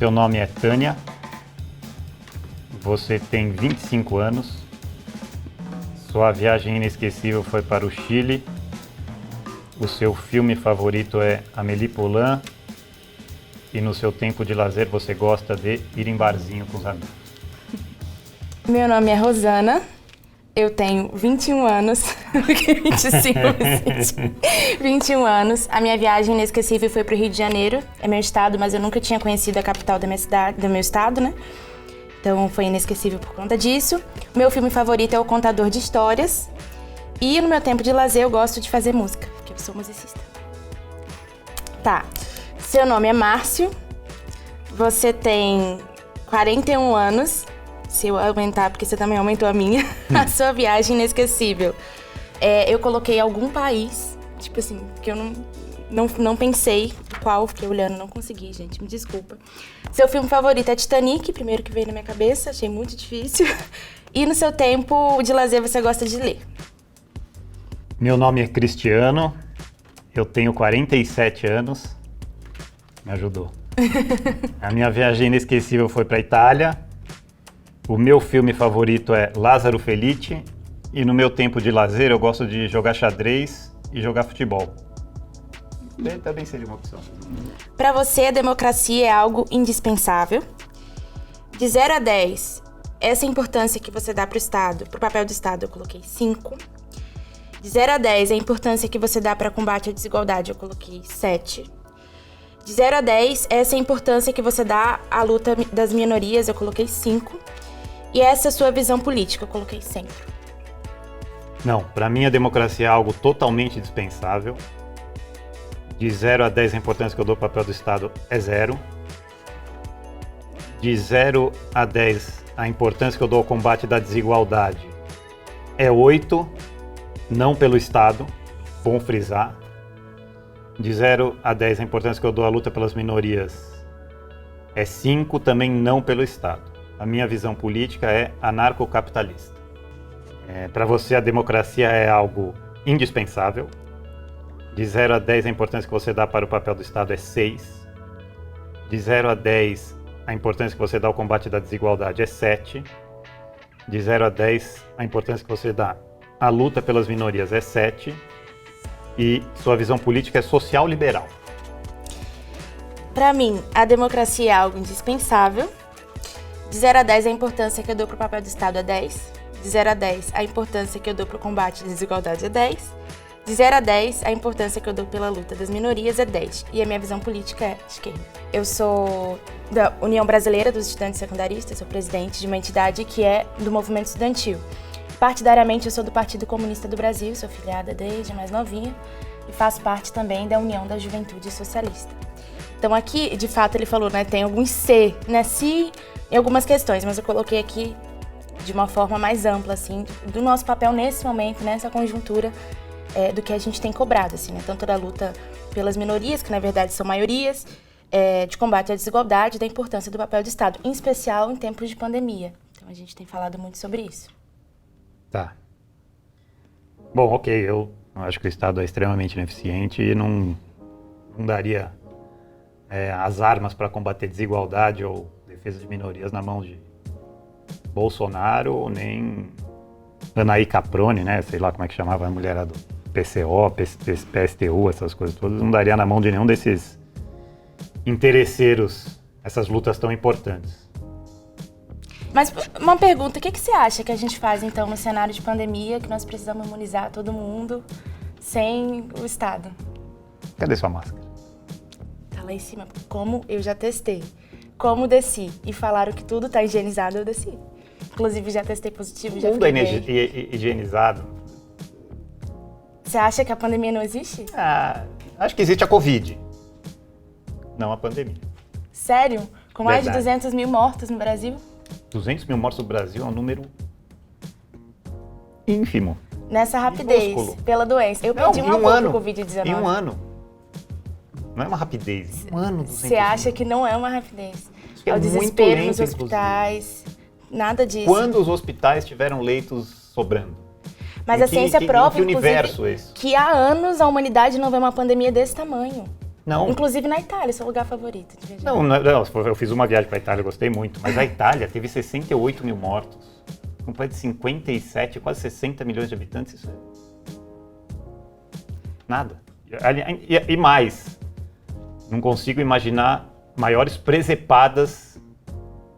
seu nome é Tânia. Você tem 25 anos. Sua viagem inesquecível foi para o Chile. O seu filme favorito é Amélie Poulain. E no seu tempo de lazer você gosta de ir em barzinho com os amigos. Meu nome é Rosana. Eu tenho 21 anos. 25, 21 anos. A minha viagem inesquecível foi para o Rio de Janeiro. É meu estado, mas eu nunca tinha conhecido a capital da minha cidade, do meu estado, né? Então foi inesquecível por conta disso. Meu filme favorito é O Contador de Histórias. E no meu tempo de lazer eu gosto de fazer música, porque eu sou musicista. Tá. Seu nome é Márcio. Você tem 41 anos. Se eu aumentar, porque você também aumentou a minha. A sua viagem inesquecível. Eu coloquei algum país, tipo assim, que eu não pensei qual, fiquei olhando, não consegui, gente, me desculpa. Seu filme favorito é Titanic, primeiro que veio na minha cabeça, achei muito difícil. E no seu tempo de lazer você gosta de ler? Meu nome é Cristiano, eu tenho 47 anos. Me ajudou. A minha viagem inesquecível foi para a Itália. O meu filme favorito é Lázaro Felice. E no meu tempo de lazer eu gosto de jogar xadrez e jogar futebol. Também seria uma opção. Para você, a democracia é algo indispensável? De 0 a 10, essa importância que você dá para o Estado, para o papel do Estado, eu coloquei 5. De 0 a 10, a importância que você dá para combate à desigualdade, eu coloquei 7. De 0 a 10, essa é a importância que você dá à luta das minorias, eu coloquei 5. E essa é a sua visão política, eu coloquei 100. Não, para mim a democracia é algo totalmente dispensável. De 0 a 10, a importância que eu dou ao papel do Estado é 0. De 0 a 10, a importância que eu dou ao combate da desigualdade é 8, não pelo Estado, bom frisar. De 0 a 10, a importância que eu dou à luta pelas minorias é 5, também não pelo Estado. A minha visão política é anarcocapitalista. Para você, a democracia é algo indispensável. De 0 a 10, a importância que você dá para o papel do Estado é 6. De 0 a 10, a importância que você dá ao combate da desigualdade é 7. De 0 a 10, a importância que você dá à luta pelas minorias é 7. E sua visão política é social-liberal. Para mim, a democracia é algo indispensável. De 0 a 10, a importância que eu dou para o papel do Estado é 10. De 0 a 10, a importância que eu dou para o combate à desigualdade é 10. De 0 a 10, a importância que eu dou pela luta das minorias é 10. E a minha visão política é esquerda. Eu sou da União Brasileira dos Estudantes Secundaristas, sou presidente de uma entidade que é do movimento estudantil. Partidariamente, eu sou do Partido Comunista do Brasil, sou filiada desde mais novinha e faço parte também da União da Juventude Socialista. Então aqui, de fato, ele falou, né, tem alguns C, né, si em algumas questões, mas eu coloquei aqui de uma forma mais ampla, assim, do nosso papel nesse momento, nessa conjuntura, do que a gente tem cobrado, assim, né, tanto da luta pelas minorias, que na verdade são maiorias, de combate à desigualdade, da importância do papel do Estado, em especial em tempos de pandemia. Então a gente tem falado muito sobre isso. Tá. Bom, ok, eu acho que o Estado é extremamente ineficiente e não daria as armas para combater desigualdade ou defesa de minorias na mão de Bolsonaro, ou nem Anaí Caprone, né? Sei lá como é que chamava a mulher do PCO, PSTU, essas coisas todas. Não daria na mão de nenhum desses interesseiros essas lutas tão importantes. Mas uma pergunta, o que você acha que a gente faz então no cenário de pandemia, que nós precisamos imunizar todo mundo sem o Estado? Cadê sua máscara? Tá lá em cima. Como eu já testei. Como desci e falaram que tudo tá higienizado, eu desci. Inclusive já testei positivo, já fiquei bem. Tudo é higienizado. Você acha que a pandemia não existe? Acho que existe a Covid, não a pandemia. Sério? Com mais Verdade. de 200 mil mortos no Brasil? 200 mil mortos no Brasil é um número ínfimo. Nessa rapidez, Minúsculo. pela doença. Eu perdi uma boa pro Covid-19. Em um ano. Não é uma rapidez. Em um ano, 200 Você acha que não é uma rapidez? É o muito desespero lento, nos hospitais, nada disso. Quando os hospitais tiveram leitos sobrando? Mas a ciência prova, que universo inclusive, esse? que há anos a humanidade não vê uma pandemia desse tamanho. Não. Inclusive na Itália, seu lugar favorito de viajar. Não, eu fiz uma viagem para a Itália, gostei muito, mas a Itália teve 68 mil mortos, um país de 57, quase 60 milhões de habitantes, isso é nada. E mais, não consigo imaginar maiores presepadas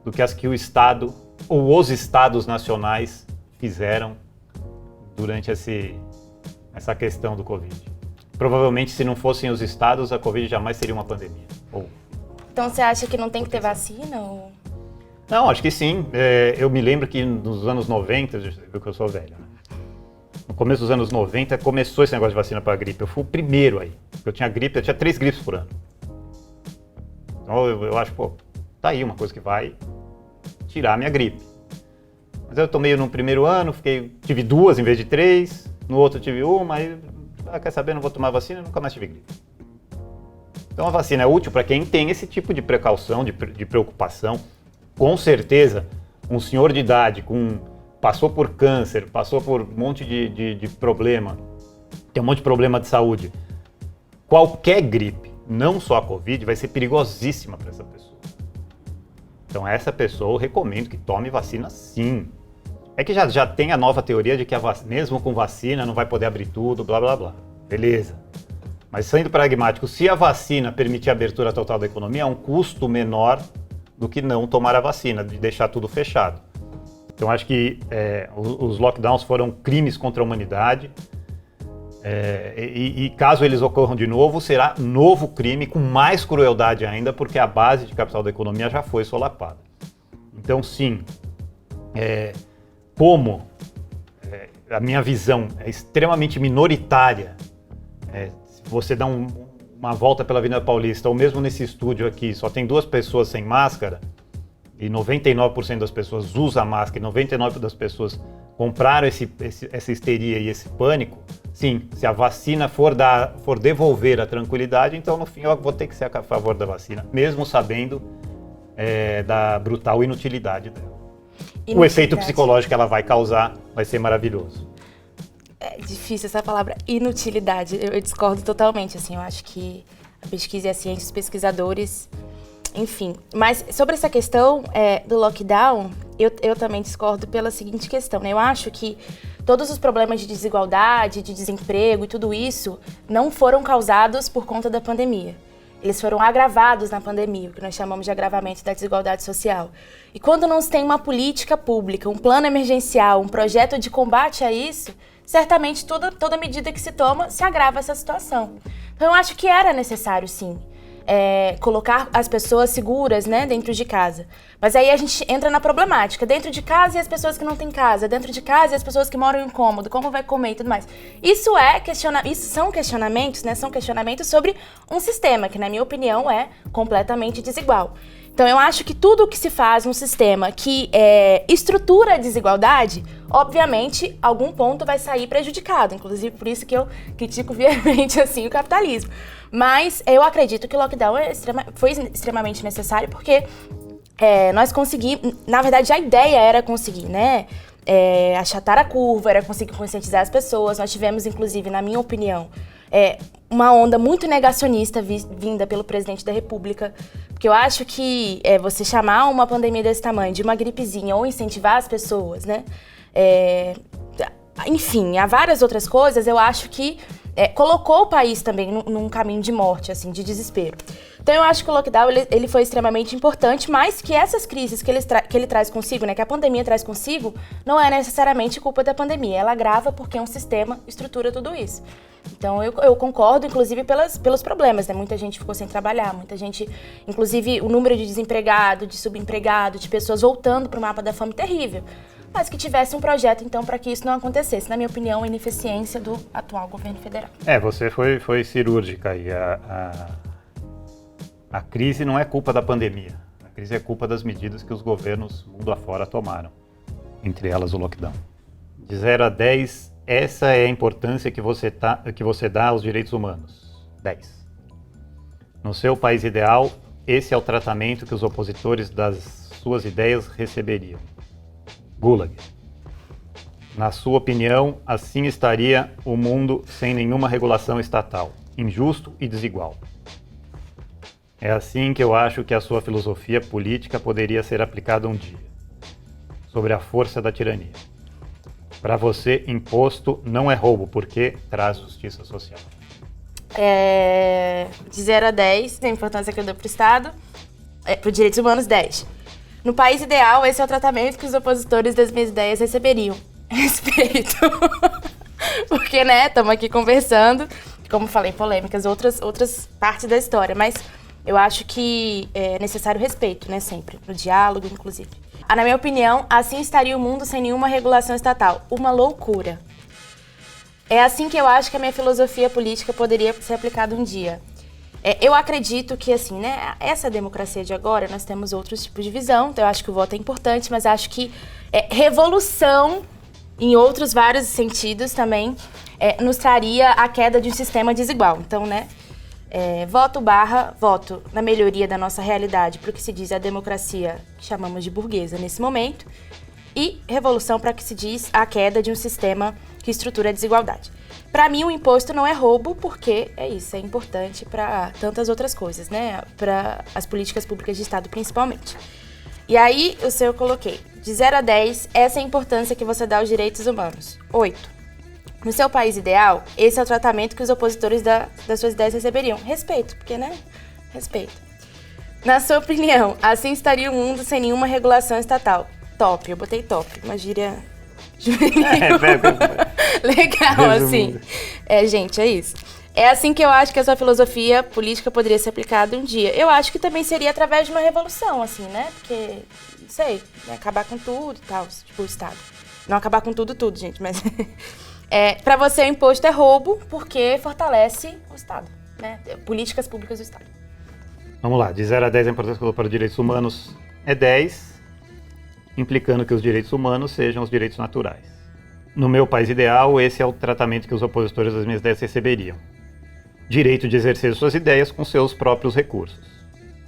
do que as que o Estado ou os Estados nacionais fizeram durante essa questão do Covid. Provavelmente, se não fossem os estados, a Covid jamais seria uma pandemia. Então, você acha que não tem que ter vacina? Ou... Não, acho que sim. Eu me lembro que nos anos 90, viu que eu sou velho, né? No começo dos anos 90, começou esse negócio de vacina para gripe. Eu fui o primeiro aí. Eu tinha 3 gripes por ano. Então, eu acho, tá aí uma coisa que vai tirar a minha gripe. Mas eu tomei no primeiro ano, tive 2 em vez de 3. No outro tive uma, aí... quer saber, não vou tomar vacina, nunca mais tive gripe. Então a vacina é útil para quem tem esse tipo de precaução, de preocupação. Com certeza, um senhor de idade, passou por câncer, passou por um monte de problema, tem um monte de problema de saúde. Qualquer gripe, não só a Covid, vai ser perigosíssima para essa pessoa. Então essa pessoa eu recomendo que tome vacina sim. É que já tem a nova teoria de que mesmo com vacina não vai poder abrir tudo, blá blá blá. Beleza. Mas sendo pragmático, se a vacina permitir a abertura total da economia, é um custo menor do que não tomar a vacina, de deixar tudo fechado. Então acho que os lockdowns foram crimes contra a humanidade. E caso eles ocorram de novo, será novo crime com mais crueldade ainda, porque a base de capital da economia já foi solapada. Então sim, como a minha visão é extremamente minoritária, se você dá uma volta pela Avenida Paulista, ou mesmo nesse estúdio aqui, só tem 2 pessoas sem máscara, e 99% das pessoas usa máscara, e 99% das pessoas compraram essa histeria e esse pânico, sim, se a vacina for devolver a tranquilidade, então no fim eu vou ter que ser a favor da vacina, mesmo sabendo da brutal inutilidade dela. O efeito psicológico que ela vai causar vai ser maravilhoso. É difícil essa palavra, inutilidade. Eu discordo totalmente, assim. Eu acho que a pesquisa e a ciência, os pesquisadores, enfim. Mas sobre essa questão do lockdown, eu também discordo pela seguinte questão, né? Eu acho que todos os problemas de desigualdade, de desemprego e tudo isso não foram causados por conta da pandemia. Eles foram agravados na pandemia, o que nós chamamos de agravamento da desigualdade social. E quando não se tem uma política pública, um plano emergencial, um projeto de combate a isso, certamente toda medida que se toma se agrava essa situação. Então eu acho que era necessário, sim, colocar as pessoas seguras, né, dentro de casa. Mas aí a gente entra na problemática. Dentro de casa e as pessoas que não têm casa. Dentro de casa e as pessoas que moram incômodo. Como vai comer e tudo mais. Isso são questionamentos, né? São questionamentos sobre um sistema que, na minha opinião, é completamente desigual. Então, eu acho que tudo o que se faz num sistema que estrutura a desigualdade, obviamente, algum ponto vai sair prejudicado. Inclusive, por isso que eu critico veemente, assim, o capitalismo. Mas eu acredito que o lockdown foi extremamente necessário porque nós conseguimos... Na verdade, a ideia era conseguir, né? Achatar a curva, era conseguir conscientizar as pessoas. Nós tivemos, inclusive, na minha opinião, uma onda muito negacionista vinda pelo presidente da República. Porque eu acho que você chamar uma pandemia desse tamanho de uma gripezinha ou incentivar as pessoas, né? Enfim, há várias outras coisas, eu acho que colocou o país também num caminho de morte, assim, de desespero. Então eu acho que o lockdown ele foi extremamente importante, mas que essas crises que ele traz consigo, né, que a pandemia traz consigo, não é necessariamente culpa da pandemia. Ela agrava porque um sistema estrutura tudo isso. Então eu concordo, inclusive, pelos problemas, né? Muita gente ficou sem trabalhar, muita gente, inclusive o número de desempregado, de subempregado, de pessoas voltando para o mapa da fome terrível. Mas que tivesse um projeto, então, para que isso não acontecesse. Na minha opinião, a ineficiência do atual governo federal. Você foi cirúrgica aí. A crise não é culpa da pandemia. A crise é culpa das medidas que os governos mundo afora tomaram. Entre elas o lockdown. De 0 a 10, essa é a importância que você dá aos direitos humanos. 10. No seu país ideal, esse é o tratamento que os opositores das suas ideias receberiam. Gulag. Na sua opinião, assim estaria o mundo sem nenhuma regulação estatal, injusto e desigual. É assim que eu acho que a sua filosofia política poderia ser aplicada um dia. Sobre a força da tirania. Para você, imposto não é roubo, porque traz justiça social. De 0 a 10, a importância que eu dou para o Estado, para os direitos humanos, 10. No país ideal, esse é o tratamento que os opositores das minhas ideias receberiam. Respeito. Porque, né, estamos aqui conversando, como falei, polêmicas, outras partes da história, mas eu acho que é necessário respeito, né, sempre, no diálogo, inclusive. Na minha opinião, assim estaria o mundo sem nenhuma regulação estatal. Uma loucura. É assim que eu acho que a minha filosofia política poderia ser aplicada um dia. Eu acredito que, assim, né, essa democracia de agora, nós temos outros tipos de visão, então eu acho que o voto é importante, mas acho que revolução, em outros vários sentidos também, nos traria a queda de um sistema desigual. Então, né, voto na melhoria da nossa realidade para o que se diz a democracia que chamamos de burguesa nesse momento, e revolução para o que se diz a queda de um sistema que estrutura a desigualdade. Para mim, o imposto não é roubo, porque é importante para tantas outras coisas, né? Para as políticas públicas de Estado, principalmente. E aí, eu coloquei, de 0 a 10, essa é a importância que você dá aos direitos humanos. 8. No seu país ideal, esse é o tratamento que os opositores das suas ideias receberiam. Respeito, porque, né? Respeito. Na sua opinião, assim estaria o mundo sem nenhuma regulação estatal. Top, eu botei top, uma gíria juvenil. Legal, assim. Gente, é isso. É assim que eu acho que a sua filosofia política poderia ser aplicada um dia. Eu acho que também seria através de uma revolução, assim, né? Porque, não sei, acabar com tudo e tal, tipo o Estado. Não acabar com tudo, gente, mas... Para você, o imposto é roubo porque fortalece o Estado, né? Políticas públicas do Estado. Vamos lá, de 0 a 10 a importância que eu dou para os direitos humanos é 10, implicando que os direitos humanos sejam os direitos naturais. No meu país ideal, esse é o tratamento que os opositores das minhas ideias receberiam. Direito de exercer suas ideias com seus próprios recursos.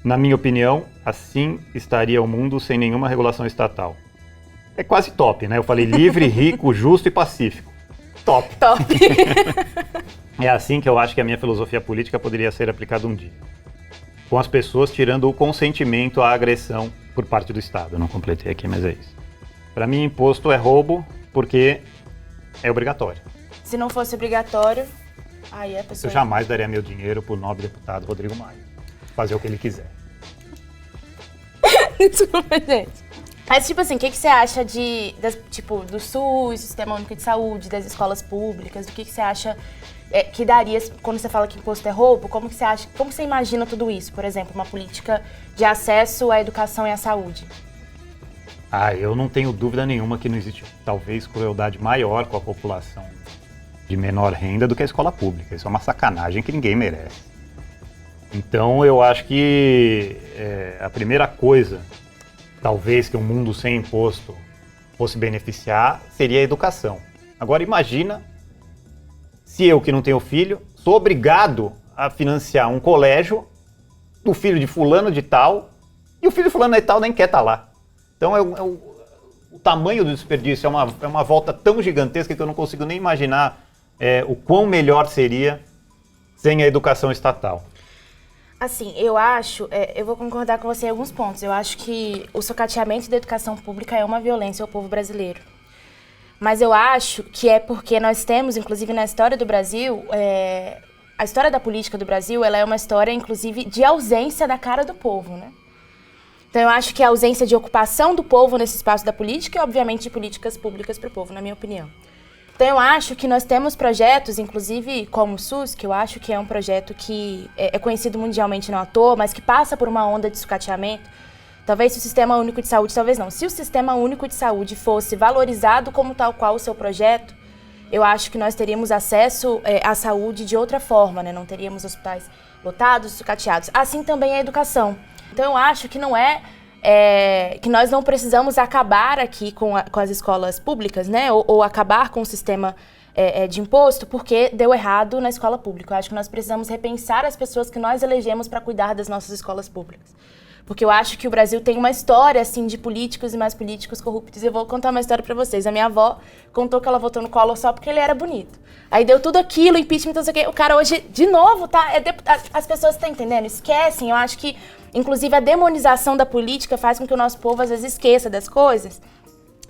Na minha opinião, assim estaria o mundo sem nenhuma regulação estatal. É quase top, né? Eu falei livre, rico, justo e pacífico. Top! Top! É assim que eu acho que a minha filosofia política poderia ser aplicada um dia. Com as pessoas tirando o consentimento à agressão por parte do Estado. Eu não completei aqui, mas é isso. Para mim, imposto é roubo porque é obrigatório. Se não fosse obrigatório, aí a pessoa... Eu jamais daria meu dinheiro pro nobre deputado Rodrigo Maia. Fazer o que ele quiser. Desculpa, gente. Mas, tipo assim, o que você acha do SUS, do Sistema Único de Saúde, das escolas públicas? O que você acha que daria, quando você fala que imposto é roubo, como você imagina tudo isso? Por exemplo, uma política de acesso à educação e à saúde. Eu não tenho dúvida nenhuma que não existe, talvez, crueldade maior com a população de menor renda do que a escola pública. Isso é uma sacanagem que ninguém merece. Então, eu acho que a primeira coisa, talvez, que um mundo sem imposto fosse beneficiar, seria a educação. Agora, imagina se eu, que não tenho filho, sou obrigado a financiar um colégio do filho de fulano de tal, e o filho de fulano de tal nem quer estar lá. Então, o tamanho do desperdício é uma volta tão gigantesca que eu não consigo nem imaginar o quão melhor seria sem a educação estatal. Assim, eu acho, eu vou concordar com você em alguns pontos. Eu acho que o sucateamento da educação pública é uma violência ao povo brasileiro. Mas eu acho que é porque nós temos, inclusive na história do Brasil, a história da política do Brasil, ela é uma história, inclusive, de ausência da cara do povo, né? Então, eu acho que a ausência de ocupação do povo nesse espaço da política e, obviamente, de políticas públicas para o povo, na minha opinião. Então, eu acho que nós temos projetos, inclusive como o SUS, que eu acho que é um projeto que é conhecido mundialmente não à toa, mas que passa por uma onda de sucateamento. Talvez se o Sistema Único de Saúde, talvez não. Se o Sistema Único de Saúde fosse valorizado como tal qual o seu projeto, eu acho que nós teríamos acesso à saúde de outra forma, né? Não teríamos hospitais lotados, sucateados. Assim também a educação. Então, eu acho que não que nós não precisamos acabar aqui com as escolas públicas, né? Ou acabar com o sistema de imposto porque deu errado na escola pública. Eu acho que nós precisamos repensar as pessoas que nós elegemos para cuidar das nossas escolas públicas. Porque eu acho que o Brasil tem uma história, assim, de políticos e mais políticos corruptos. Eu vou contar uma história pra vocês. A minha avó contou que ela votou no Collor só porque ele era bonito. Aí deu tudo aquilo, impeachment, não sei o quê. O cara hoje, de novo, tá? As pessoas estão entendendo? Esquecem. Eu acho que, inclusive, a demonização da política faz com que o nosso povo, às vezes, esqueça das coisas.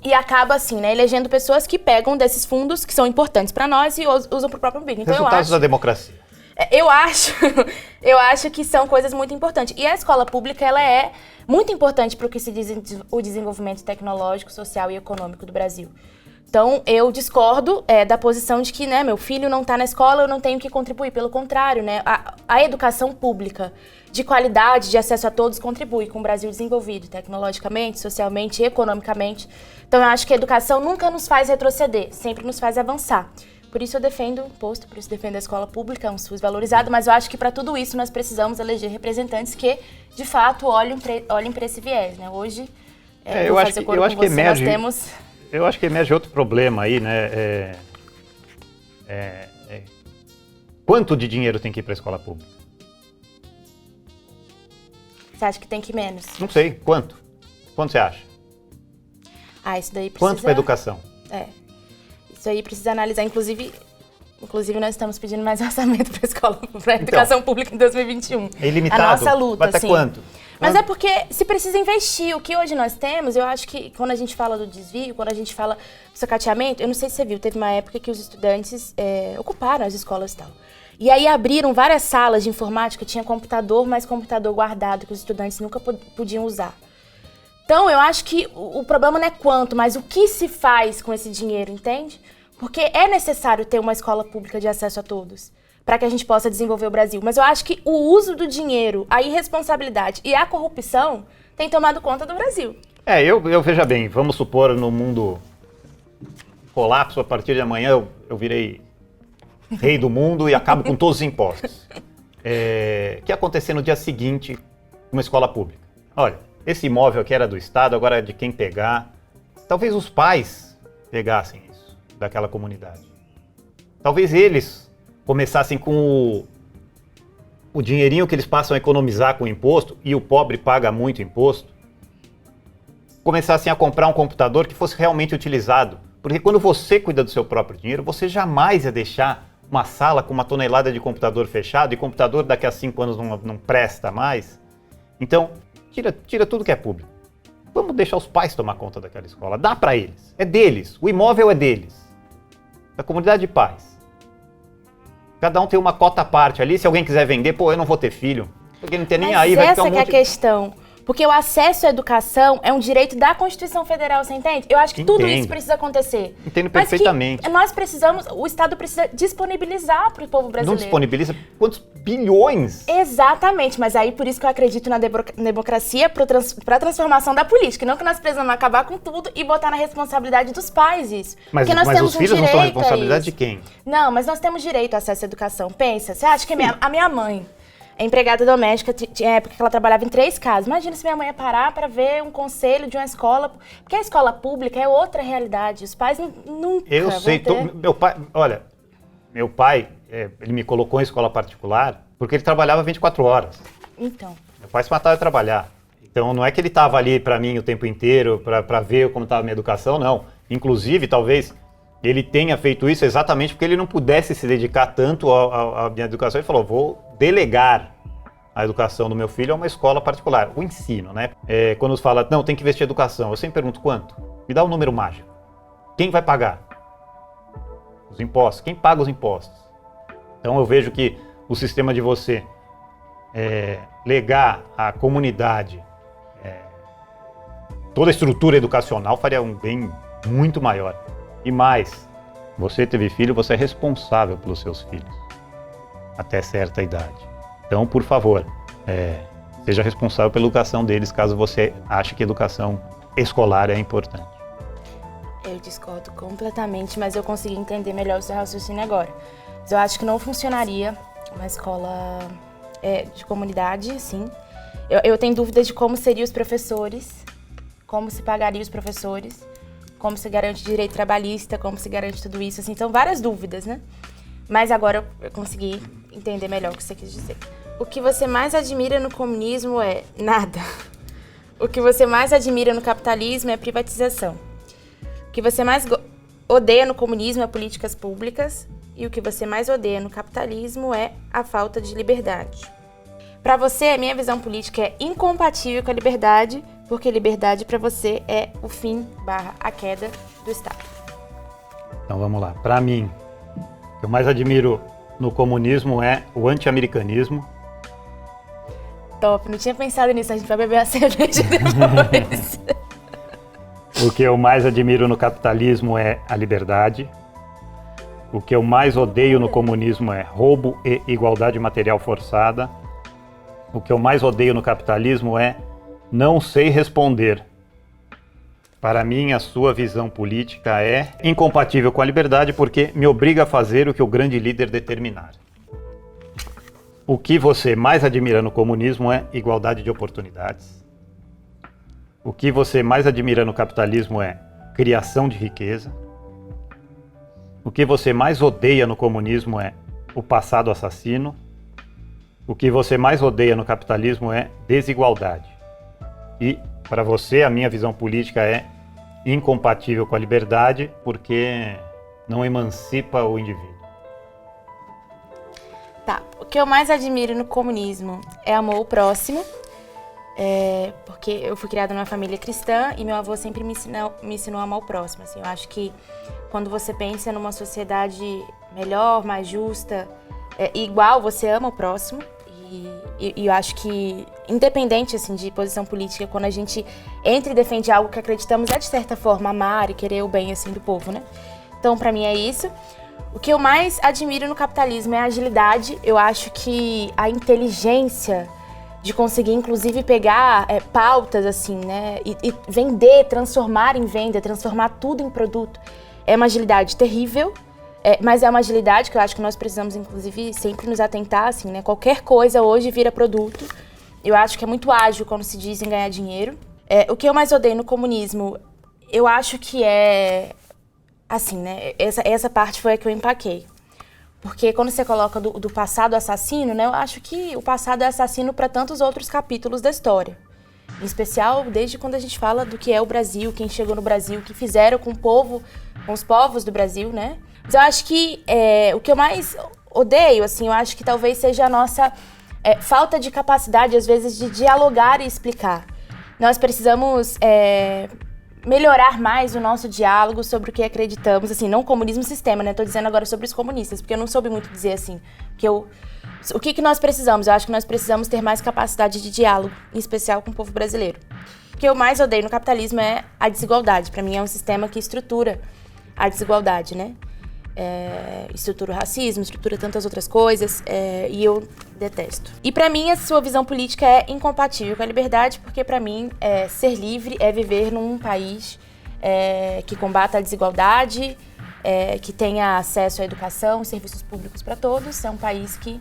E acaba, assim, né? Elegendo pessoas que pegam desses fundos, que são importantes pra nós, e usam pro próprio umbigo. Então, Resultados da democracia. Eu acho que são coisas muito importantes. E a escola pública, ela é muito importante para o que se diz o desenvolvimento tecnológico, social e econômico do Brasil. Então, eu discordo da posição de que, né, meu filho não está na escola, eu não tenho que contribuir. Pelo contrário, né, a educação pública de qualidade, de acesso a todos, contribui com o Brasil desenvolvido tecnologicamente, socialmente e economicamente. Então, eu acho que a educação nunca nos faz retroceder, sempre nos faz avançar. Por isso eu defendo o imposto, por isso eu defendo a escola pública, um SUS valorizado, mas eu acho que para tudo isso nós precisamos eleger representantes que, de fato, olhem para esse viés, né? Hoje, eu acho que emerge, nós temos... Eu acho que emerge outro problema aí, né? Quanto de dinheiro tem que ir para a escola pública? Você acha que tem que ir menos? Não sei, quanto? Quanto você acha? Isso daí precisa... Quanto para a educação? Isso aí precisa analisar, inclusive nós estamos pedindo mais orçamento para a escola, para a educação pública em 2021. É ilimitado? A nossa luta, vai até sim. Quanto? Mas é porque se precisa investir. O que hoje nós temos, eu acho que quando a gente fala do desvio, quando a gente fala do sacateamento, eu não sei se você viu, teve uma época que os estudantes ocuparam as escolas e tal. E aí abriram várias salas de informática, tinha computador, mas computador guardado, que os estudantes nunca podiam usar. Então, eu acho que o problema não é quanto, mas o que se faz com esse dinheiro, entende? Porque é necessário ter uma escola pública de acesso a todos, para que a gente possa desenvolver o Brasil. Mas eu acho que o uso do dinheiro, a irresponsabilidade e a corrupção tem tomado conta do Brasil. Eu veja bem, vamos supor no mundo colapso, a partir de amanhã eu virei rei do mundo e acabo com todos os impostos. O que ia acontecer no dia seguinte numa escola pública? Olha, esse imóvel aqui era do Estado, agora é de quem pegar. Talvez os pais pegassem isso, daquela comunidade. Talvez eles começassem com o dinheirinho que eles passam a economizar com o imposto, e o pobre paga muito imposto, começassem a comprar um computador que fosse realmente utilizado. Porque quando você cuida do seu próprio dinheiro, você jamais ia deixar uma sala com uma tonelada de computador fechado, e computador daqui a 5 anos não presta mais. Então, tira tudo que é público. Vamos deixar os pais tomar conta daquela escola. Dá para eles. É deles. O imóvel é deles. Da comunidade de pais. Cada um tem uma cota à parte ali. Se alguém quiser vender, eu não vou ter filho. Porque não tem nem aí, vai ficar um monte... Essa que é a questão. Porque o acesso à educação é um direito da Constituição Federal, você entende? Eu acho que tudo isso precisa acontecer. Entendo perfeitamente. Mas nós precisamos, o Estado precisa disponibilizar para o povo brasileiro. Não disponibiliza quantos bilhões? Exatamente, mas aí por isso que eu acredito na democracia para a transformação da política. Não que nós precisamos acabar com tudo e botar na responsabilidade dos pais isso. Mas os filhos não são a responsabilidade de quem? Não, mas nós temos direito a acesso à educação. Pensa, você acha que a minha mãe... É empregada doméstica, tinha época que ela trabalhava em 3 casas. Imagina se minha mãe ia parar para ver um conselho de uma escola. Porque a escola pública é outra realidade. Os pais nunca Eu sei. Meu pai, ele me colocou em escola particular porque ele trabalhava 24 horas. Então. Meu pai se matava de trabalhar. Então não é que ele estava ali para mim o tempo inteiro, para ver como estava a minha educação, não. Inclusive, talvez ele tenha feito isso exatamente porque ele não pudesse se dedicar tanto à minha educação. Ele falou, vou delegar a educação do meu filho a uma escola particular. O ensino, né? Quando fala, não, tem que investir em educação, eu sempre pergunto quanto? Me dá um número mágico. Quem vai pagar? Os impostos. Quem paga os impostos? Então eu vejo que o sistema de você legar à comunidade toda a estrutura educacional faria um bem muito maior. E mais, você teve filho, você é responsável pelos seus filhos, até certa idade. Então, por favor, seja responsável pela educação deles, caso você ache que a educação escolar é importante. Eu discordo completamente, mas eu consegui entender melhor o seu raciocínio agora. Mas eu acho que não funcionaria uma escola de comunidade, assim. Eu tenho dúvidas de como seriam os professores, como se pagaria os professores, como se garante direito trabalhista, como se garante tudo isso, assim, são várias dúvidas, né? Mas agora eu consegui entender melhor o que você quis dizer. O que você mais admira no comunismo é nada. O que você mais admira no capitalismo é privatização. O que você mais odeia no comunismo é políticas públicas. E o que você mais odeia no capitalismo é a falta de liberdade. Para você, a minha visão política é incompatível com a liberdade, porque liberdade para você é o fim / a queda do Estado. Então vamos lá. Para mim, o que eu mais admiro no comunismo é o anti-americanismo. Top, não tinha pensado nisso, a gente vai beber a cerveja depois. O que eu mais admiro no capitalismo é a liberdade. O que eu mais odeio no comunismo é roubo e igualdade material forçada. O que eu mais odeio no capitalismo é não sei responder. Para mim, a sua visão política é incompatível com a liberdade porque me obriga a fazer o que o grande líder determinar. O que você mais admira no comunismo é igualdade de oportunidades. O que você mais admira no capitalismo é criação de riqueza. O que você mais odeia no comunismo é o passado assassino. O que você mais odeia no capitalismo é desigualdade. E, para você, a minha visão política é incompatível com a liberdade porque não emancipa o indivíduo. Tá, o que eu mais admiro no comunismo é amor ao próximo, porque eu fui criada numa família cristã e meu avô sempre me ensinou a amar o próximo. Assim, eu acho que quando você pensa numa sociedade melhor, mais justa, igual, você ama o próximo. E eu acho que, independente assim, de posição política, quando a gente entra e defende algo que acreditamos, é de certa forma amar e querer o bem assim, do povo, né? Então, pra mim é isso. O que eu mais admiro no capitalismo é a agilidade. Eu acho que a inteligência de conseguir, inclusive, pegar pautas, assim, né? E vender, transformar em venda, transformar tudo em produto. É uma agilidade terrível, mas é uma agilidade que eu acho que nós precisamos, inclusive, sempre nos atentar, assim, né? Qualquer coisa hoje vira produto. Eu acho que é muito ágil quando se diz em ganhar dinheiro. O que eu mais odeio no comunismo, eu acho que assim, né, essa parte foi a que eu empaquei. Porque quando você coloca do passado assassino, né, eu acho que o passado é assassino para tantos outros capítulos da história. Em especial, desde quando a gente fala do que é o Brasil, quem chegou no Brasil, o que fizeram com o povo, com os povos do Brasil, né? Mas eu acho que o que eu mais odeio, assim, eu acho que talvez seja a nossa falta de capacidade, às vezes, de dialogar e explicar. Nós precisamos melhorar mais o nosso diálogo sobre o que acreditamos, assim, não o comunismo sistema, né? Tô dizendo agora sobre os comunistas, porque eu não soube muito dizer, assim, o que nós precisamos? Eu acho que nós precisamos ter mais capacidade de diálogo, em especial com o povo brasileiro. O que eu mais odeio no capitalismo é a desigualdade. Para mim é um sistema que estrutura a desigualdade, né? Estrutura o racismo, estrutura tantas outras coisas, e eu detesto. E para mim a sua visão política é incompatível com a liberdade, porque para mim ser livre é viver num país que combata a desigualdade, que tenha acesso à educação e serviços públicos para todos. É um país que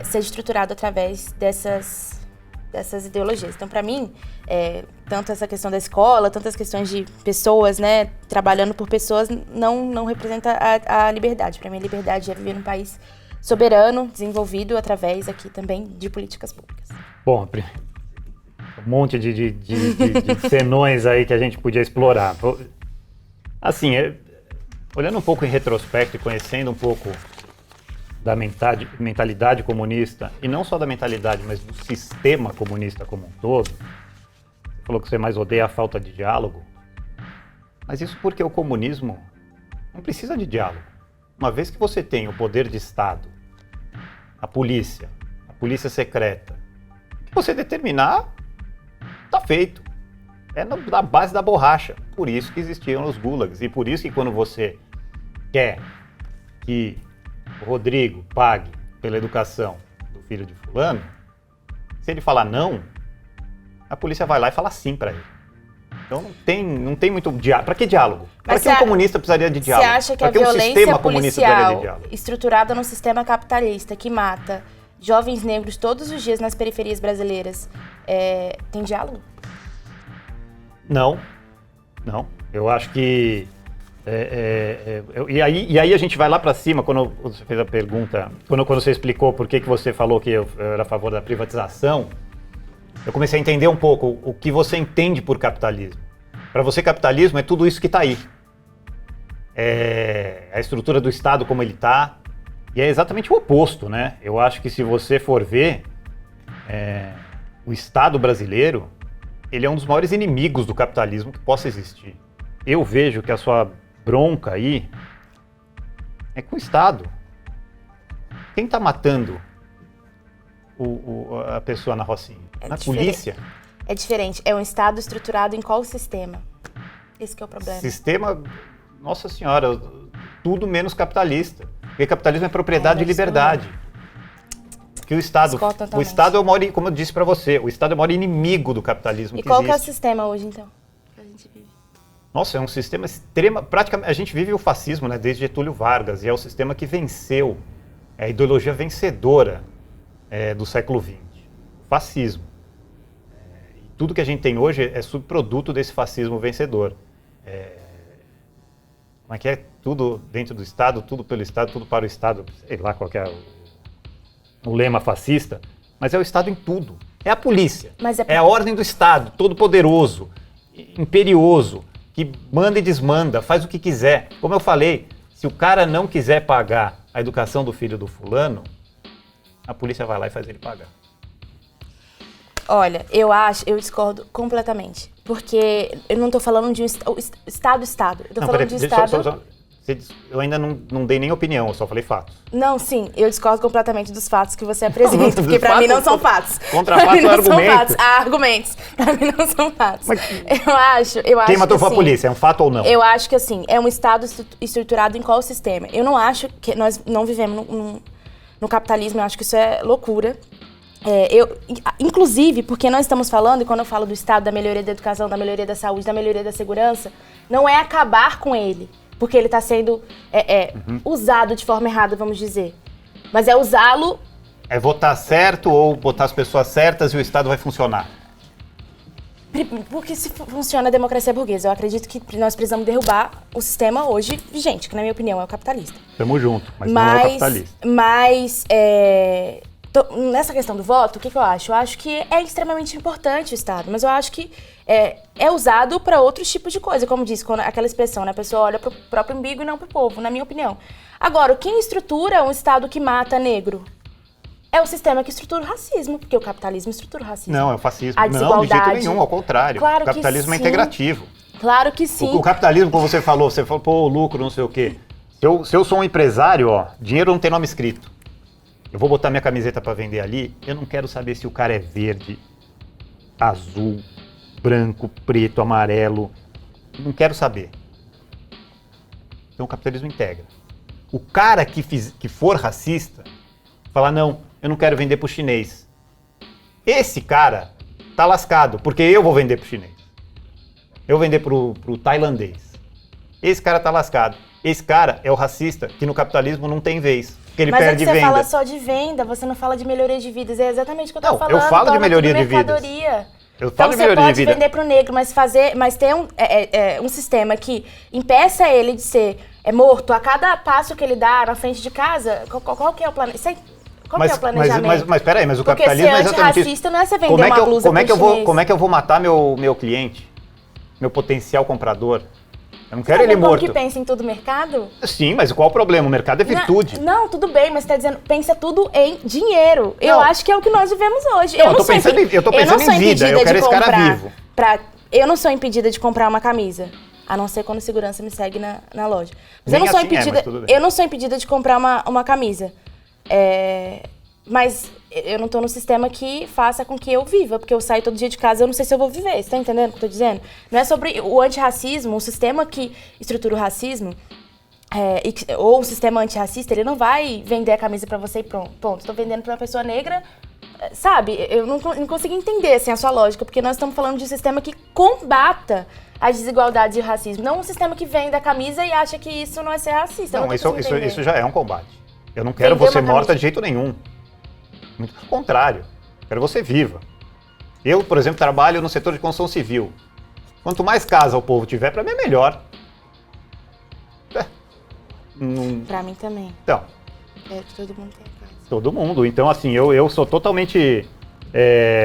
seja estruturado através dessas ideologias. Então, para mim, tanto essa questão da escola, tantas questões de pessoas, né, trabalhando por pessoas, não representa a liberdade. Para mim, a liberdade é viver num país soberano, desenvolvido através aqui também de políticas públicas. Bom, um monte de senões aí que a gente podia explorar. Assim, olhando um pouco em retrospecto e conhecendo um pouco da mentalidade comunista, e não só da mentalidade, mas do sistema comunista como um todo. Você falou que você mais odeia a falta de diálogo, mas isso porque o comunismo não precisa de diálogo. Uma vez que você tem o poder de Estado, a polícia secreta, o que você determinar, tá feito. É na base da borracha. Por isso que existiam os gulags, e por isso que quando você quer que o Rodrigo pague pela educação do filho de fulano, se ele falar não, a polícia vai lá e fala sim para ele. Então não tem muito diálogo. Para que diálogo? Para que um comunista precisaria de diálogo? Você acha que a violência policial estruturada no sistema capitalista que mata jovens negros todos os dias nas periferias brasileiras tem diálogo? Não. Eu acho que E aí a gente vai lá para cima, quando você fez a pergunta, quando você explicou por que você falou que eu era a favor da privatização, eu comecei a entender um pouco o que você entende por capitalismo. Para você, capitalismo é tudo isso que está aí. É a estrutura do Estado como ele está, e é exatamente o oposto, né? Eu acho que se você for ver, o Estado brasileiro, ele é um dos maiores inimigos do capitalismo que possa existir. Eu vejo que a sua bronca aí é com o Estado. Quem está matando a pessoa na Rocinha? Na polícia? É diferente. É um Estado estruturado em qual sistema? Esse que é o problema. Sistema, nossa senhora, tudo menos capitalista. Porque capitalismo é propriedade e liberdade. Que o Estado é o maior, como eu disse para você, o Estado é o maior inimigo do capitalismo. E qual que é o sistema hoje, então, que a gente vive? Nossa, é um sistema praticamente, a gente vive o fascismo, né, desde Getúlio Vargas, e é o sistema que venceu, é a ideologia vencedora do século XX, fascismo. E tudo que a gente tem hoje é subproduto desse fascismo vencedor. Como é que é? Tudo dentro do Estado, tudo pelo Estado, tudo para o Estado, sei lá qual que é o lema fascista, mas é o Estado em tudo. É a polícia, é a ordem do Estado, todo poderoso, imperioso, que manda e desmanda, faz o que quiser. Como eu falei, se o cara não quiser pagar a educação do filho do fulano, a polícia vai lá e faz ele pagar. Olha, eu discordo completamente. Porque eu não estou falando de um Estado. Eu estou falando de um Estado... Eu ainda não dei nem opinião, eu só falei fatos. Não, sim, eu discordo completamente dos fatos que você apresenta, porque para mim não são fatos. Contra fatos é argumento. Há argumentos, para mim não são fatos. Mas, eu acho quem matou foi a polícia, é um fato ou não? Eu acho que assim, é um Estado estruturado em qual sistema? Eu não acho que nós não vivemos no capitalismo, eu acho que isso é loucura. Inclusive, porque nós estamos falando, e quando eu falo do Estado, da melhoria da educação, da melhoria da saúde, da melhoria da segurança, não é acabar com ele. Porque ele está sendo usado de forma errada, vamos dizer. Mas é usá-lo... É votar certo ou botar as pessoas certas e o Estado vai funcionar? Porque se funciona a democracia burguesa. Eu acredito que nós precisamos derrubar o sistema hoje vigente, que na minha opinião é o capitalista. Tamo junto, mas não é o capitalista. Mas... nessa questão do voto, o que eu acho? Eu acho que é extremamente importante o Estado, mas eu acho que é usado para outros tipos de coisa, como disse, aquela expressão, né? A pessoa olha para o próprio umbigo e não para o povo, na minha opinião. Agora, quem estrutura um Estado que mata negro? É o sistema que estrutura o racismo, porque o capitalismo estrutura o racismo. Não, é o fascismo. A desigualdade. Não, de jeito nenhum, ao contrário. Claro o capitalismo é integrativo. Claro que sim. O capitalismo, como você falou, pô, lucro, não sei o quê. Se eu sou um empresário, dinheiro não tem nome escrito. Eu vou botar minha camiseta para vender ali, eu não quero saber se o cara é verde, azul, branco, preto, amarelo. Não quero saber. Então o capitalismo integra. O cara que for racista, falar, não, eu não quero vender pro chinês. Esse cara tá lascado, porque eu vou vender pro chinês. Eu vou vender pro tailandês. Esse cara tá lascado. Esse cara é o racista que no capitalismo não tem vez. Ele mas perde você venda. Fala só de venda, você não fala de melhoria de vidas. É exatamente o que eu tô falando. Eu falo de melhoria de vidas. Eu falo de melhoria de vida. Você pode vender para o negro, mas ter um sistema que impeça ele de ser morto a cada passo que ele dá na frente de casa. Qual que é o planejamento? Qual que é o planejamento? Mas peraí, mas o capitalismo é exatamente antirracista não é você vender uma blusa pro chinês. Como é que eu vou matar meu cliente? Meu potencial comprador? Eu não quero ele morto. Que pensa em tudo mercado? Sim, mas qual o problema? O mercado é virtude. Não, tudo bem, mas você está dizendo, pensa tudo em dinheiro. Não. Eu acho que é o que nós vivemos hoje. Eu tô pensando em vida, eu quero esse cara vivo. Eu não sou impedida de comprar uma camisa, a não ser quando o segurança me segue na loja. Mas eu não sou impedida de comprar uma camisa. Mas eu não tô no sistema que faça com que eu viva, porque eu saio todo dia de casa, eu não sei se eu vou viver. Você tá entendendo o que eu tô dizendo? Não é sobre o antirracismo, o sistema que estrutura o racismo, ou o sistema antirracista, ele não vai vender a camisa pra você e pronto. Tô vendendo pra uma pessoa negra, sabe? Eu não consigo entender assim, a sua lógica, porque nós estamos falando de um sistema que combata a desigualdade e o racismo, não um sistema que vende a camisa e acha que isso não é ser racista. Não, isso já é um combate. Eu não quero você morta de jeito nenhum. Muito pelo contrário, quero você viva. Eu, por exemplo, trabalho no setor de construção civil. Quanto mais casa o povo tiver, para mim é melhor. Pra mim também. Então, Todo mundo tem a casa. todo mundo. Então, assim, eu sou totalmente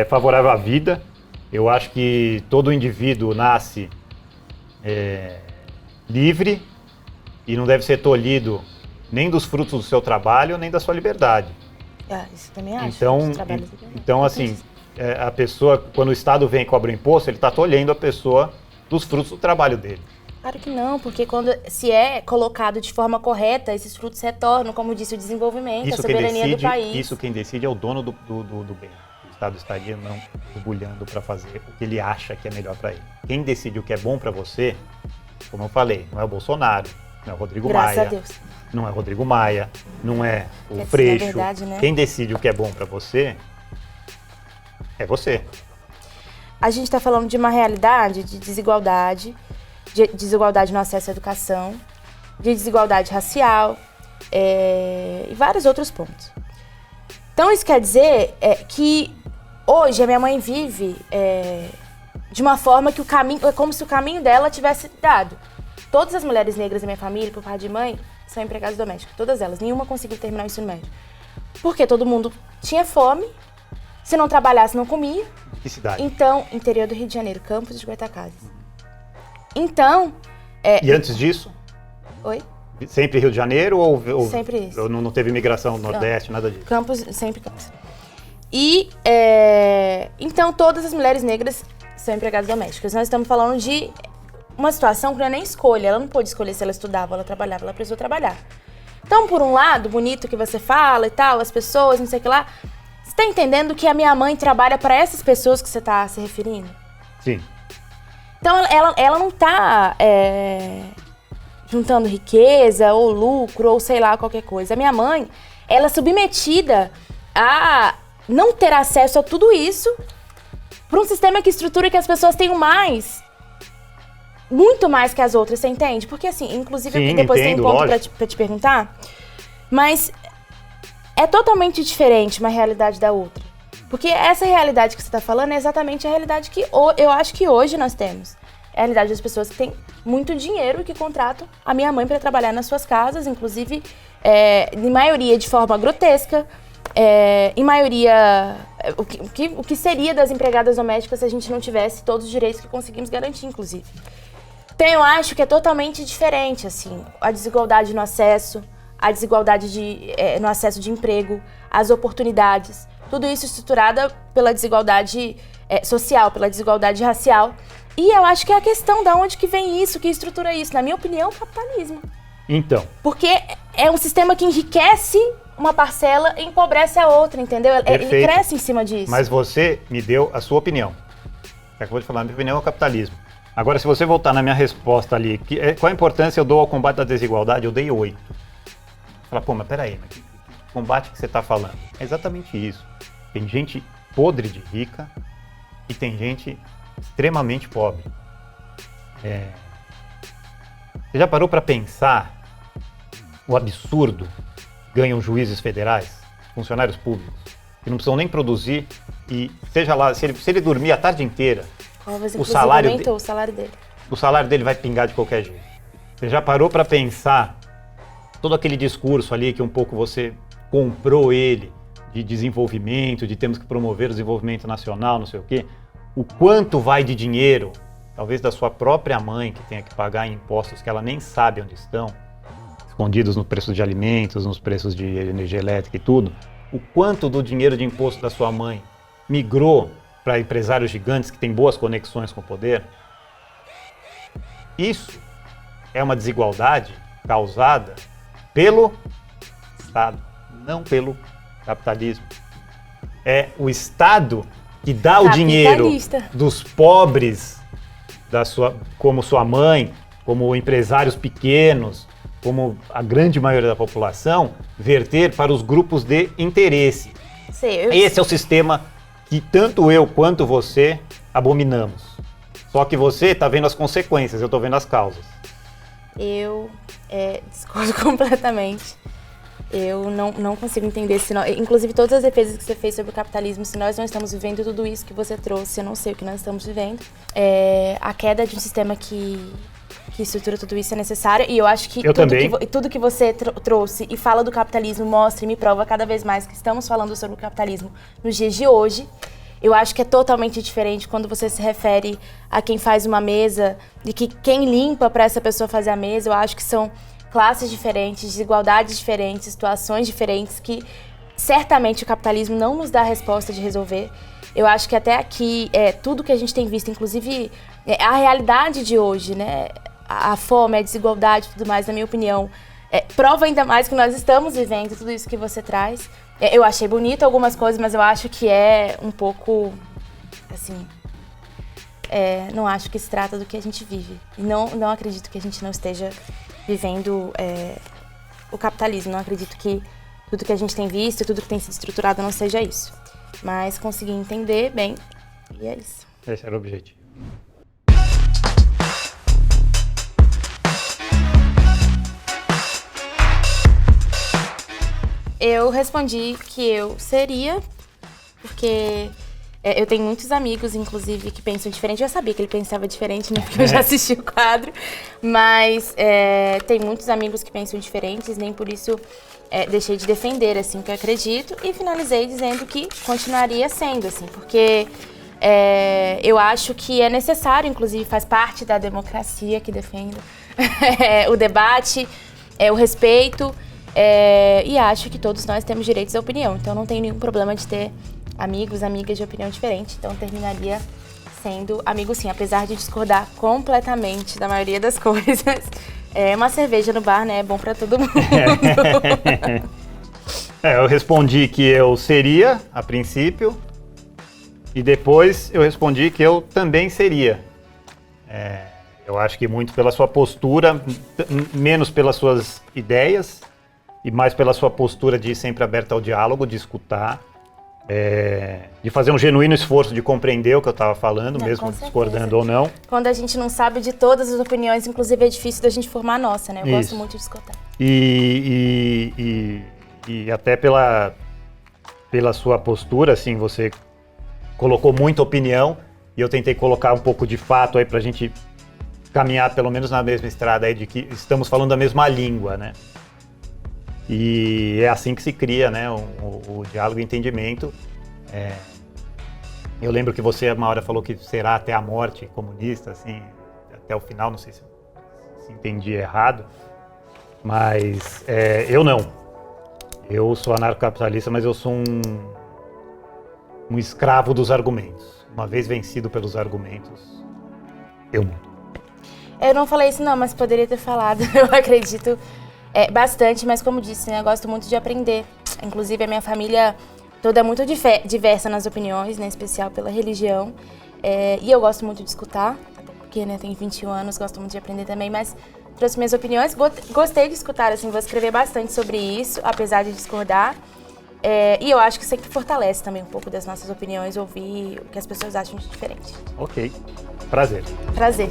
favorável à vida. Eu acho que todo indivíduo nasce livre e não deve ser tolhido nem dos frutos do seu trabalho, nem da sua liberdade. Isso também acho. Então assim, a pessoa, quando o Estado vem e cobra o imposto, ele está tolhendo a pessoa dos frutos do trabalho dele. Claro que não, porque se é colocado de forma correta, esses frutos retornam, como disse, o desenvolvimento, a soberania do país. Isso quem decide é o dono do bem. O Estado estaria não debulhando para fazer o que ele acha que é melhor para ele. Quem decide o que é bom para você, como eu falei, não é o Bolsonaro, não é o Rodrigo Maia. Graças a Deus. Não é o Rodrigo Maia, não é o Freixo. Verdade, né? Quem decide o que é bom para você é você. A gente está falando de uma realidade de desigualdade no acesso à educação, de desigualdade racial e vários outros pontos. Então isso quer dizer que hoje a minha mãe vive de uma forma que é como se o caminho dela tivesse dado. Todas as mulheres negras da minha família, por parte de mãe, são empregadas domésticas, todas elas. Nenhuma conseguiu terminar o ensino médio. Porque todo mundo tinha fome, se não trabalhasse não comia. Que cidade? Então, interior do Rio de Janeiro, Campos de Goytacazes. Então... E antes disso? Oi? Sempre Rio de Janeiro ou sempre isso. Ou não teve migração no Nordeste, nada disso? Campos, sempre Campos. E, então, todas as mulheres negras são empregadas domésticas. Nós estamos falando de uma situação que não é nem escolha. Ela não pôde escolher se ela estudava ou ela trabalhava, ela precisou trabalhar. Então, por um lado, bonito que você fala e tal, as pessoas, não sei o que lá, você está entendendo que a minha mãe trabalha para essas pessoas que você está se referindo? Sim. Então, ela não está juntando riqueza ou lucro ou sei lá, qualquer coisa. A minha mãe, ela é submetida a não ter acesso a tudo isso para um sistema que estrutura que as pessoas tenham mais, muito mais que as outras, você entende? Porque assim, inclusive Sim, aqui depois entendo, tem um ponto pra te perguntar, mas é totalmente diferente uma realidade da outra. Porque essa realidade que você está falando é exatamente a realidade que eu acho que hoje nós temos. É a realidade das pessoas que têm muito dinheiro e que contratam a minha mãe para trabalhar nas suas casas, inclusive, em maioria de forma grotesca, em maioria, o que seria das empregadas domésticas se a gente não tivesse todos os direitos que conseguimos garantir, inclusive. Então, eu acho que é totalmente diferente, assim, a desigualdade no acesso, a desigualdade no acesso de emprego, as oportunidades, tudo isso estruturada pela desigualdade social, pela desigualdade racial. E eu acho que é a questão de onde que vem isso, que estrutura isso. Na minha opinião, o capitalismo. Então. Porque é um sistema que enriquece uma parcela e empobrece a outra, entendeu? Perfeito. Ele cresce em cima disso. Mas você me deu a sua opinião. Você acabou de falar, a minha opinião é o capitalismo. Agora, se você voltar na minha resposta ali, qual a importância eu dou ao combate à desigualdade? Eu dei 8. Fala, pô, mas peraí, mas que combate que você está falando? É exatamente isso. Tem gente podre de rica e tem gente extremamente pobre. Você já parou para pensar o absurdo que ganham juízes federais, funcionários públicos, que não precisam nem produzir e, seja lá, se ele dormir a tarde inteira, o salário dele vai pingar de qualquer jeito. Você já parou para pensar todo aquele discurso ali que um pouco você comprou ele, de desenvolvimento, de temos que promover o desenvolvimento nacional, não sei o quê, o quanto vai de dinheiro, talvez da sua própria mãe, que tenha que pagar impostos que ela nem sabe onde estão, escondidos no preço de alimentos, nos preços de energia elétrica e tudo, o quanto do dinheiro de imposto da sua mãe migrou para empresários gigantes que têm boas conexões com o poder. Isso é uma desigualdade causada pelo Estado, não pelo capitalismo. É o Estado que dá o dinheiro dos pobres, como sua mãe, como empresários pequenos, como a grande maioria da população, verter para os grupos de interesse. Esse é o sistema que tanto eu quanto você abominamos. Só que você está vendo as consequências, eu estou vendo as causas. Eu discordo completamente. Eu não consigo entender, inclusive todas as defesas que você fez sobre o capitalismo, se nós não estamos vivendo tudo isso que você trouxe, eu não sei o que nós estamos vivendo. A queda de um sistema que que estrutura tudo isso é necessário. E eu acho que tudo que você trouxe e fala do capitalismo mostra e me prova cada vez mais que estamos falando sobre o capitalismo nos dias de hoje. Eu acho que é totalmente diferente quando você se refere a quem faz uma mesa, de que quem limpa para essa pessoa fazer a mesa. Eu acho que são classes diferentes, desigualdades diferentes, situações diferentes que certamente o capitalismo não nos dá a resposta de resolver. Eu acho que até aqui, tudo que a gente tem visto, inclusive a realidade de hoje, né? A fome, a desigualdade e tudo mais, na minha opinião, prova ainda mais que nós estamos vivendo tudo isso que você traz. Eu achei bonito algumas coisas, mas eu acho que é um pouco, assim, não acho que se trata do que a gente vive. E não acredito que a gente não esteja vivendo o capitalismo. Não acredito que tudo que a gente tem visto, tudo que tem sido estruturado não seja isso. Mas consegui entender bem, e é isso. Esse era o objetivo. Eu respondi que eu seria, porque eu tenho muitos amigos, inclusive, que pensam diferente. Eu já sabia que ele pensava diferente, né? Porque eu já assisti o quadro. Mas tem muitos amigos que pensam diferentes, nem por isso deixei de defender, assim, o que eu acredito. E finalizei dizendo que continuaria sendo, assim, porque eu acho que é necessário, inclusive, faz parte da democracia que defendo o debate, o respeito. E acho que todos nós temos direitos à opinião, então não tenho nenhum problema de ter amigos, amigas de opinião diferente, então terminaria sendo amigo sim, apesar de discordar completamente da maioria das coisas. Uma cerveja no bar, né, é bom pra todo mundo. Eu respondi que eu seria, a princípio, e depois eu respondi que eu também seria. Eu acho que muito pela sua postura, menos pelas suas ideias, e mais pela sua postura de ir sempre aberta ao diálogo, de escutar, de fazer um genuíno esforço de compreender o que eu estava falando, mesmo discordando ou não. Quando a gente não sabe de todas as opiniões, inclusive é difícil da gente formar a nossa, né? Eu gosto muito de escutar. E até pela sua postura, assim, você colocou muita opinião e eu tentei colocar um pouco de fato aí pra gente caminhar pelo menos na mesma estrada aí de que estamos falando a mesma língua, né? E é assim que se cria, né, o diálogo e entendimento. Eu lembro que você uma hora falou que será até a morte comunista, assim, até o final, não sei se entendi errado, mas eu não. Eu sou anarcocapitalista, mas eu sou um escravo dos argumentos. Uma vez vencido pelos argumentos, eu mudo. Eu não falei isso não, mas poderia ter falado, eu acredito. Bastante, mas como disse, né, eu gosto muito de aprender. Inclusive, a minha família toda é muito diversa nas opiniões, né, em especial pela religião. E eu gosto muito de escutar, até porque, né, tenho 21 anos, gosto muito de aprender também, mas trouxe minhas opiniões. Gostei de escutar, assim, vou escrever bastante sobre isso, apesar de discordar. E eu acho que sempre fortalece também um pouco das nossas opiniões, ouvir o que as pessoas acham de diferente. Ok. Prazer. Prazer.